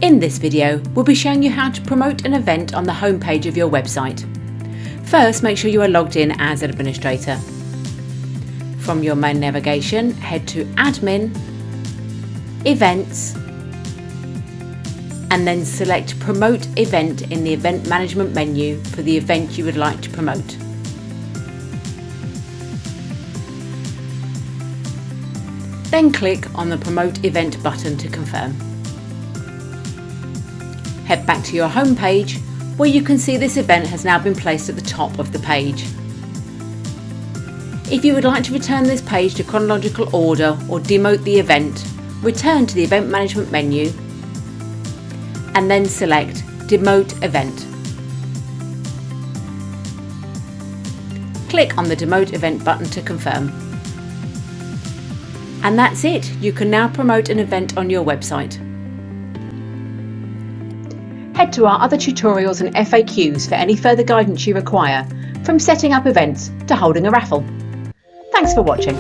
In this video, we'll be showing you how to promote an event on the homepage of your website. First, make sure you are logged in as an administrator. From your main navigation, head to Admin, Events, and then select Promote Event in the Event Management menu for the event you would like to promote. Then click on the Promote Event button to confirm. Head back to your home page where you can see this event has now been placed at the top of the page. If you would like to return this page to chronological order or demote the event, return to the Event Management menu and then select Demote Event. Click on the Demote Event button to confirm. And that's it, you can now promote an event on your website. Head to our other tutorials and FAQs for any further guidance you require, from setting up events to holding a raffle. Thanks for watching.